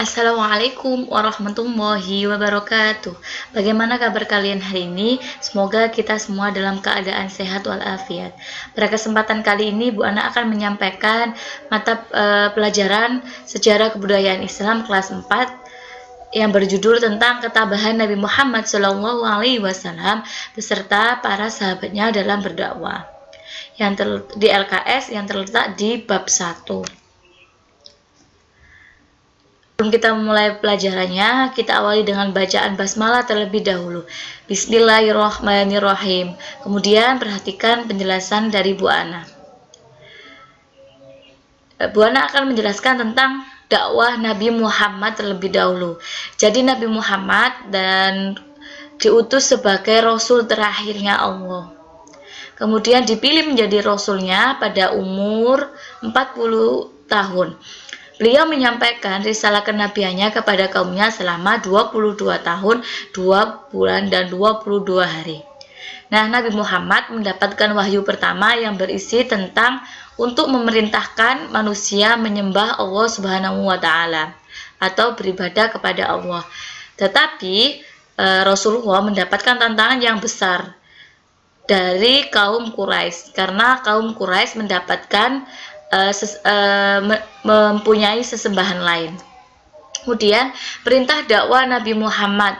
Assalamualaikum warahmatullahi wabarakatuh. Bagaimana kabar kalian hari ini? Semoga kita semua dalam keadaan sehat walafiat. Pada kesempatan kali ini Bu Ana akan menyampaikan mata pelajaran Sejarah Kebudayaan Islam kelas 4 yang berjudul tentang ketabahan Nabi Muhammad SAW beserta para sahabatnya dalam berdakwah di LKS yang terletak di bab 1. Sebelum kita memulai pelajarannya, kita awali dengan bacaan basmalah terlebih dahulu. Bismillahirrahmanirrahim. Kemudian perhatikan penjelasan dari Bu Ana. Bu Ana akan menjelaskan tentang dakwah Nabi Muhammad terlebih dahulu. Jadi Nabi Muhammad dan diutus sebagai Rasul terakhirnya Allah. Kemudian dipilih menjadi Rasulnya pada umur 40 tahun. Beliau menyampaikan risalah kenabiannya kepada kaumnya selama 22 tahun, 2 bulan, dan 22 hari. Nah, Nabi Muhammad mendapatkan wahyu pertama yang berisi tentang untuk memerintahkan manusia menyembah Allah Subhanahu wa Ta'ala atau beribadah kepada Allah. Tetapi Rasulullah mendapatkan tantangan yang besar dari kaum Quraisy karena kaum Quraisy mendapatkan mempunyai sesembahan lain. Kemudian perintah dakwah Nabi Muhammad.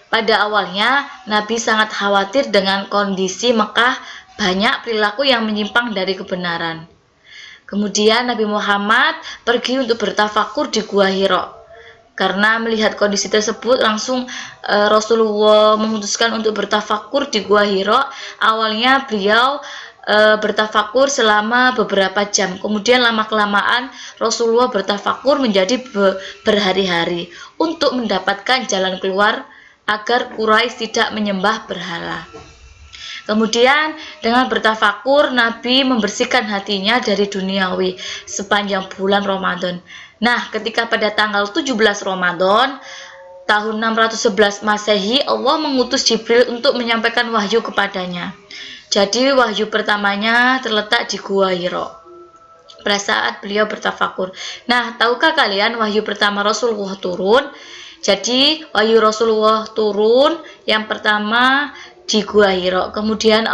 Pada awalnya Nabi sangat khawatir dengan kondisi Mekah banyak perilaku yang menyimpang dari kebenaran. Kemudian Nabi Muhammad pergi untuk bertafakur di Gua Hira. Karena melihat kondisi tersebut langsung Rasulullah memutuskan untuk bertafakur di Gua Hira. Awalnya beliau bertafakur selama beberapa jam. Kemudian lama-kelamaan Rasulullah bertafakur menjadi berhari-hari untuk mendapatkan jalan keluar agar Quraisy tidak menyembah berhala. Kemudian dengan bertafakur Nabi membersihkan hatinya dari duniawi sepanjang bulan Ramadan. Nah, ketika pada tanggal 17 Ramadan tahun 611 Masehi, Allah mengutus Jibril untuk menyampaikan wahyu kepadanya. Jadi wahyu pertamanya terletak di Gua Hira pada saat beliau bertafakur. Nah, tahukah kalian wahyu pertama Rasulullah turun? Jadi wahyu Rasulullah turun yang pertama di Gua Hira. Kemudian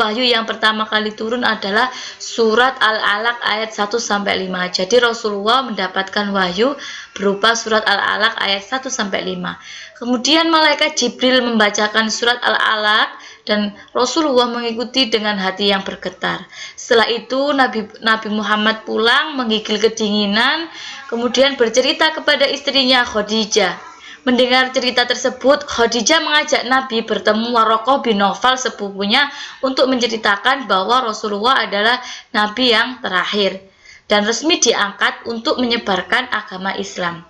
wahyu yang pertama kali turun adalah surat Al-Alaq ayat 1 sampai 5. Jadi Rasulullah mendapatkan wahyu berupa surat Al-Alaq ayat 1 sampai 5. Kemudian malaikat Jibril membacakan surat Al-Alaq dan Rasulullah mengikuti dengan hati yang bergetar. Setelah itu Nabi Muhammad pulang menggigil kedinginan, kemudian bercerita kepada istrinya Khadijah. Mendengar cerita tersebut, Khadijah mengajak Nabi bertemu Waraqah bin Nawfal sepupunya untuk menceritakan bahwa Rasulullah adalah Nabi yang terakhir dan resmi diangkat untuk menyebarkan agama Islam.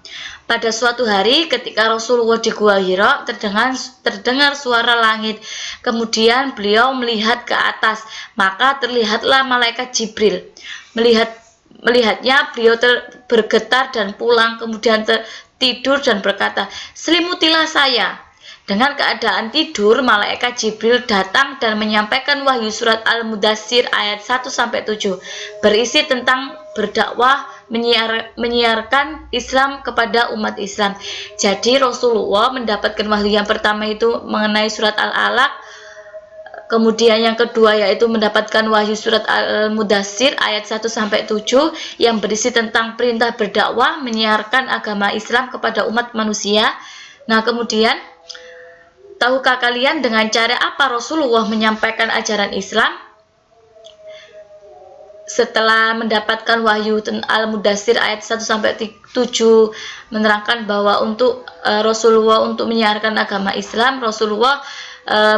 Pada suatu hari ketika Rasulullah di Gua Hira terdengar suara langit. Kemudian beliau melihat ke atas, maka terlihatlah malaikat Jibril. Melihatnya beliau bergetar dan pulang, kemudian tidur dan berkata, "Selimutilah saya." Dengan keadaan tidur, malaikat Jibril datang dan menyampaikan wahyu surat Al-Mudassir ayat 1 sampai 7 berisi tentang berdakwah menyiarkan Islam kepada umat Islam. Jadi Rasulullah mendapatkan wahyu yang pertama itu mengenai surat Al-Alaq, kemudian yang kedua yaitu mendapatkan wahyu surat Al-Mudassir ayat 1 sampai 7 yang berisi tentang perintah berdakwah menyiarkan agama Islam kepada umat manusia. Nah, kemudian tahukah kalian dengan cara apa Rasulullah menyampaikan ajaran Islam? Setelah mendapatkan wahyu Al-Mudassir ayat 1 sampai 7 menerangkan bahwa untuk Rasulullah untuk menyiarkan agama Islam, Rasulullah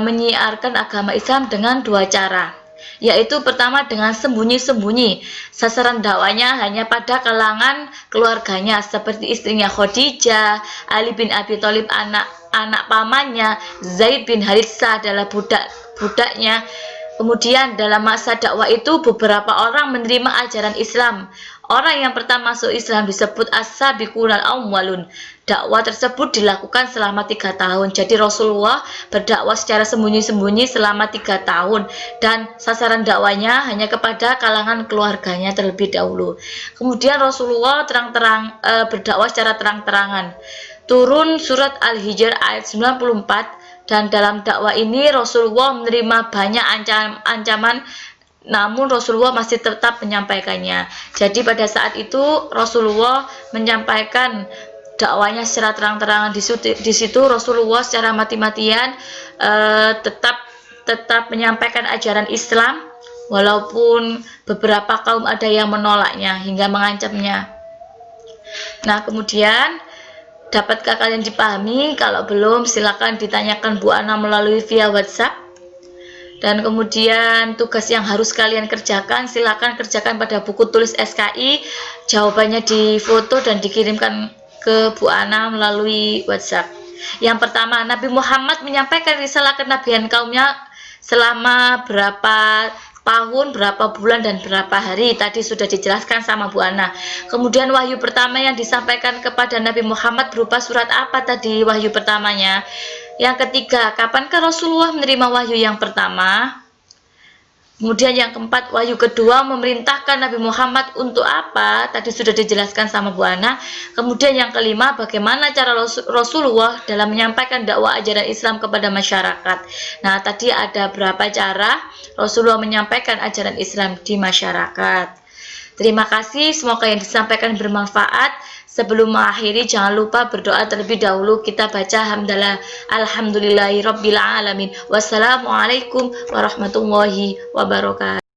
menyiarkan agama Islam dengan dua cara, yaitu pertama dengan sembunyi-sembunyi. Sasaran dakwanya hanya pada kalangan keluarganya seperti istrinya Khadijah, Ali bin Abi Thalib anak pamannya, Zaid bin Haritsah adalah budaknya. Kemudian dalam masa dakwah itu beberapa orang menerima ajaran Islam. Orang yang pertama masuk Islam disebut as-sabiqunal awwalun. Dakwah tersebut dilakukan selama 3 tahun. Jadi Rasulullah berdakwah secara sembunyi-sembunyi selama 3 tahun dan sasaran dakwanya hanya kepada kalangan keluarganya terlebih dahulu. Kemudian Rasulullah berdakwah secara terang-terangan. Turun surat Al-Hijr ayat 94, dan dalam dakwah ini Rasulullah menerima banyak ancaman, namun Rasulullah masih tetap menyampaikannya. Jadi pada saat itu Rasulullah menyampaikan dakwanya secara terang-terangan. Di situ Rasulullah secara mati-matian tetap menyampaikan ajaran Islam, walaupun beberapa kaum ada yang menolaknya hingga mengancamnya. Nah, kemudian dapatkah kalian dipahami? Kalau belum, silakan ditanyakan Bu Ana melalui via WhatsApp. Dan kemudian tugas yang harus kalian kerjakan, silakan kerjakan pada buku tulis SKI. Jawabannya difoto dan dikirimkan ke Bu Ana melalui WhatsApp. Yang pertama, Nabi Muhammad menyampaikan risalah kenabian kaumnya selama berapa tahun, berapa bulan, dan berapa hari. Tadi sudah dijelaskan sama Bu Ana. Kemudian wahyu pertama yang disampaikan kepada Nabi Muhammad berupa surat apa tadi wahyu pertamanya? Yang ketiga, kapankah Rasulullah menerima wahyu yang pertama? Kemudian yang keempat, wahyu kedua memerintahkan Nabi Muhammad untuk apa? Tadi sudah dijelaskan sama Bu Ana. Kemudian yang kelima, bagaimana cara Rasulullah dalam menyampaikan dakwah ajaran Islam kepada masyarakat. Nah, tadi ada berapa cara Rasulullah menyampaikan ajaran Islam di masyarakat. Terima kasih, semoga yang disampaikan bermanfaat. Sebelum mengakhiri, jangan lupa berdoa terlebih dahulu. Kita baca hamdalah alhamdulillahirabbil alamin. Wassalamualaikum warahmatullahi wabarakatuh.